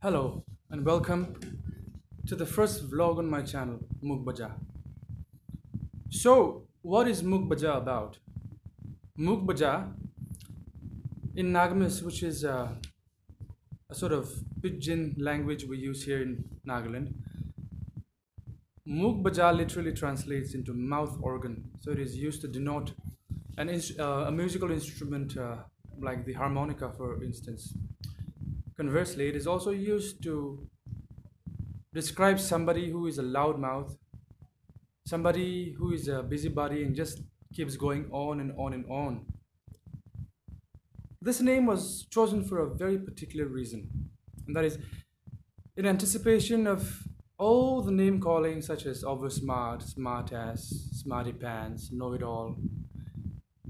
Hello and welcome to the first vlog on my channel, Mukbaja. So, what is Mukbaja about? Mukbaja in Nagamis, which is a sort of pidgin language we use here in Nagaland, Mukbaja literally translates into mouth organ. So it is used to denote a musical instrument like the harmonica, for instance. Conversely, it is also used to describe somebody who is a loudmouth, somebody who is a busybody and just keeps going on and on and on. This name was chosen for a very particular reason, and that is in anticipation of all the name calling such as oversmart, smartass, smarty pants, know it all.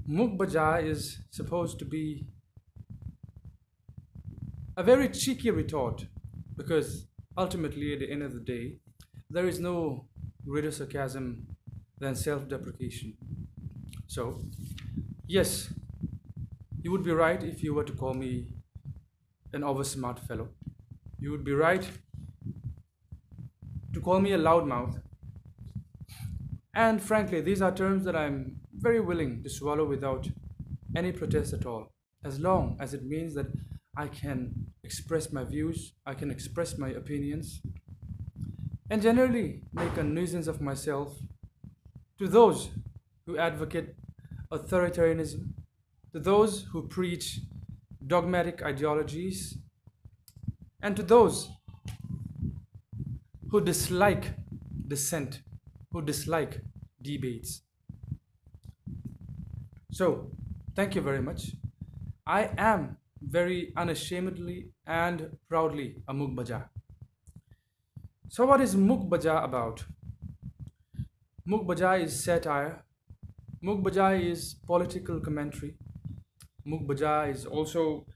Mukbaja is supposed to be a very cheeky retort because ultimately, at the end of the day, there is no greater sarcasm than self deprecation. So, yes, you would be right if you were to call me an oversmart fellow. You would be right to call me a loudmouth. And frankly, these are terms that I'm very willing to swallow without any protest at all, as long as it means that I can express my views, I can express my opinions, and generally make a nuisance of myself to those who advocate authoritarianism, to those who preach dogmatic ideologies, and to those who dislike dissent, who dislike debates. So, thank you very much. I am very unashamedly and proudly a Mukbaja. So, what is Mukbaja about? Mukbaja is satire, Mukbaja is political commentary, Mukbaja is also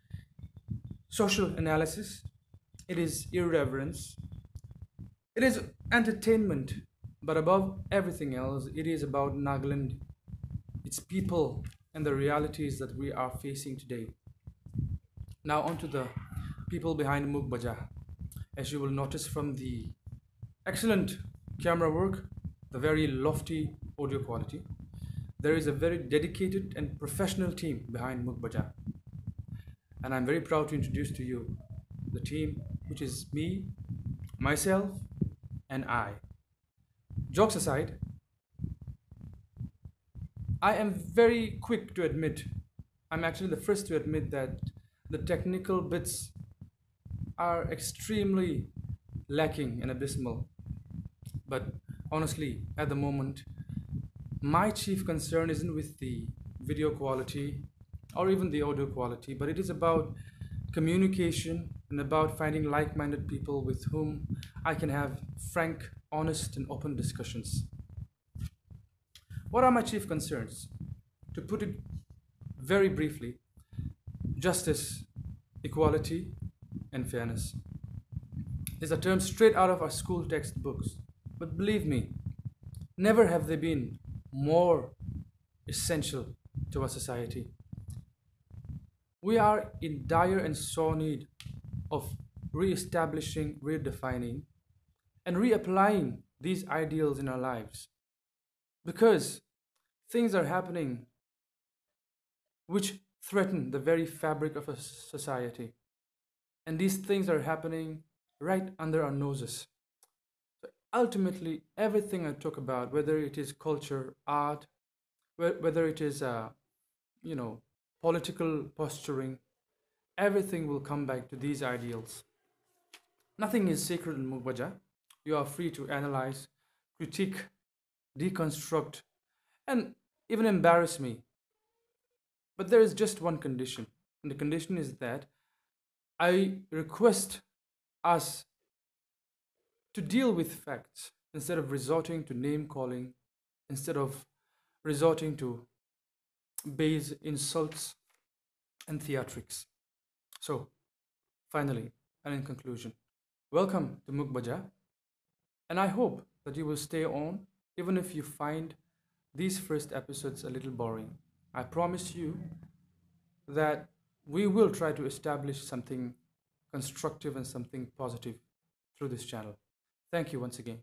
social analysis, it is irreverence, it is entertainment, but above everything else, it is about Nagaland, its people, and the realities that we are facing today. Now, on to the people behind Mukbaja. As you will notice from the excellent camera work, the very lofty audio quality, there is a very dedicated and professional team behind Mukbaja. And I'm very proud to introduce to you the team, which is me, myself, and I. Jokes aside, I am very quick to admit, I'm actually the first to admit that the technical bits are extremely lacking and abysmal. But honestly, at the moment, my chief concern isn't with the video quality or even the audio quality, but it is about communication and about finding like minded people with whom I can have frank, honest, and open discussions. What are my chief concerns? To put it very briefly, justice, equality, and fairness. These are terms straight out of our school textbooks. But believe me, never have they been more essential to our society. We are in dire and sore need of re-establishing, redefining, and reapplying these ideals in our lives because things are happening which threaten the very fabric of a society. And these things are happening right under our noses. So ultimately, everything I talk about, whether it is culture, art, whether it is, you know, political posturing, everything will come back to these ideals. Nothing is sacred in Mugbaja. You are free to analyze, critique, deconstruct, and even embarrass me. But there is just one condition, and the condition is that I request us to deal with facts instead of resorting to name calling, instead of resorting to base insults and theatrics. So, finally, and in conclusion, welcome to Mukbaja, and I hope that you will stay on even if you find these first episodes a little boring. I promise you that we will try to establish something constructive and something positive through this channel. Thank you once again.